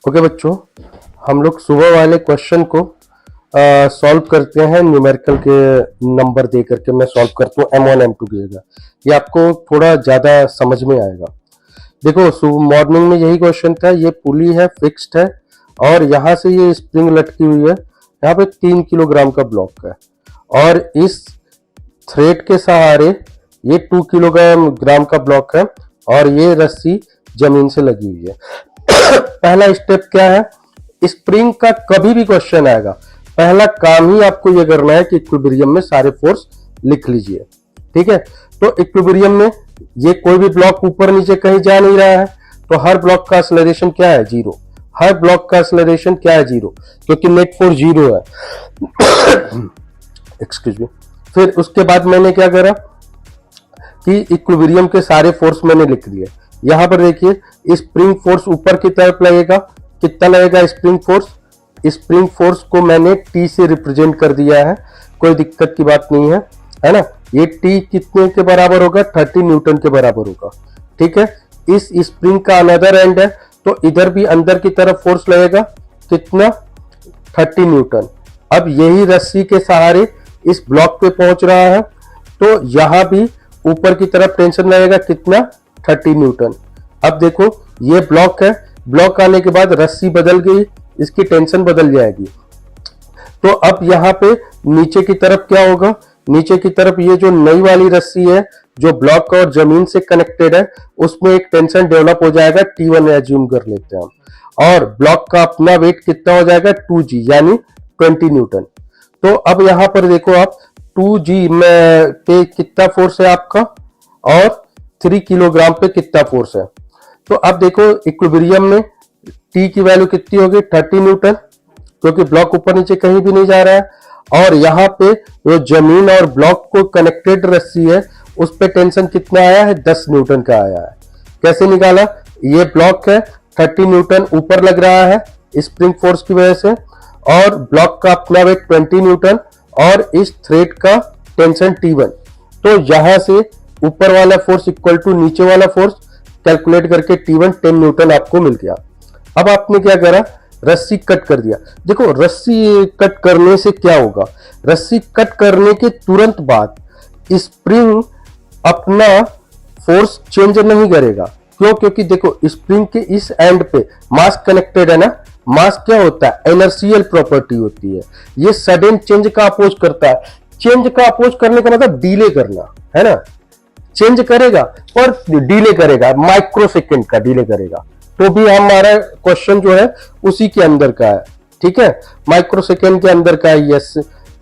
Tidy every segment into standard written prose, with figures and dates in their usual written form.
Okay बच्चों, हम लोग सुबह वाले क्वेश्चन को सॉल्व करते हैं। न्यूमेरिकल के नंबर दे करके मैं सॉल्व करता हूँ M1 M2 की जगह। ये आपको थोड़ा ज्यादा समझ में आएगा। देखो, सुबह मॉर्निंग में यही क्वेश्चन था। ये पुली है, फिक्स्ड है और यहाँ से ये स्प्रिंग लटकी हुई है। यहाँ पे 3 किलोग्राम का ब्लॉक है और इस थ्रेड के सहारे ये 2 किलोग्राम का ब्लॉक है और ये रस्सी जमीन से लगी हुई है। पहला स्टेप क्या है? स्प्रिंग का कभी भी क्वेश्चन आएगा, पहला काम ही आपको ये करना है कि इक्विलिब्रियम में सारे फोर्स लिख लीजिए। ठीक है, तो इक्विलिब्रियम में ये कोई भी ब्लॉक ऊपर नीचे कहीं जा नहीं रहा है, तो हर ब्लॉक का एक्सेलरेशन क्या है? 0। हर ब्लॉक का एक्सेलरेशन क्या है? 0, क्योंकि नेट फोर्स 0 है। Excuse me. फिर उसके बाद मैंने क्या करा कि इक्विलिब्रियम के सारे फोर्स मैंने लिख दिए। यहां पर देखिए, स्प्रिंग फोर्स ऊपर की तरफ लगेगा। कितना लगेगा स्प्रिंग फोर्स? स्प्रिंग फोर्स को मैंने T से रिप्रेजेंट कर दिया है, कोई दिक्कत की बात नहीं है ना। ये T कितने के बराबर होगा? 30 न्यूटन के बराबर होगा। ठीक है, इस स्प्रिंग का अनदर एंड है, तो इधर भी अंदर की तरफ फोर्स लगेगा। कितना? 30 न्यूटन। अब यही रस्सी के सहारे इस ब्लॉक पे पहुंच रहा है, तो यहां भी ऊपर की तरफ टेंशन लगेगा। कितना? 30 न्यूटन। अब देखो, ये ब्लॉक है, ब्लॉक आने के बाद रस्सी बदल गई, इसकी टेंशन बदल जाएगी। तो अब यहाँ पे नीचे की तरफ क्या होगा? नीचे की तरफ ये जो नई वाली रस्सी है जो ब्लॉक और जमीन से कनेक्टेड है, उसमें एक टेंशन डेवलप हो जाएगा। T1 एज्यूम कर लेते हैं हम, और ब्लॉक का अपना वेट कितना हो जाएगा? 2G, यानी 20 न्यूटन। तो अब यहां पर देखो आप, 2G में पे कितना फोर्स है आपका और 3 किलोग्राम पे कितना फोर्स है। तो अब देखो, इक्विलिब्रियम में T की वैल्यू कितनी होगी? 30 न्यूटन, क्योंकि ब्लॉक ऊपर नीचे कहीं भी नहीं जा रहा है। और यहाँ पे जो जमीन और ब्लॉक को कनेक्टेड रस्सी है, उस पे टेंशन कितना आया है? 10 न्यूटन का आया है। कैसे निकाला? ये ब्लॉक है, 30 न्यूटन ऊपर लग रहा है स्प्रिंग फोर्स की वजह से, और ब्लॉक का अपना वेट 20 न्यूटन और इस थ्रेड का टेंशन T1। तो यहां से ऊपर वाला फोर्स इक्वल टू नीचे वाला फोर्स कैलकुलेट करके T1 10 न्यूटन आपको मिल गया। अब आपने क्या करा? रस्सी कट कर दिया। देखो, रस्सी कट करने से क्या होगा? रस्सी कट करने के तुरंत बाद स्प्रिंग अपना फोर्स चेंज नहीं करेगा। क्यों? क्योंकि देखो, स्प्रिंग के इस एंड पे मास कनेक्टेड है ना। मास क्या होता है? इनर्शियल प्रॉपर्टी होती है। ये सडन चेंज का अपोज करता है। चेंज का अपोज करने का मतलब डिले करना है ना। चेंज करेगा और डिले करेगा, माइक्रो सेकेंड का डिले करेगा। तो भी हमारा क्वेश्चन जो है उसी के अंदर का है। ठीक है, माइक्रो सेकेंड के अंदर का है। यस,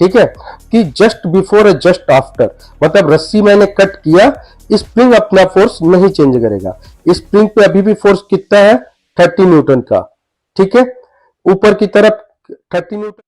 ठीक है, कि जस्ट बिफोर और जस्ट आफ्टर, मतलब रस्सी मैंने कट किया, स्प्रिंग अपना फोर्स नहीं चेंज करेगा। स्प्रिंग पे अभी भी फोर्स कितना है? 30 न्यूटन का। ठीक है, ऊपर की तरफ 30 न्यूटन।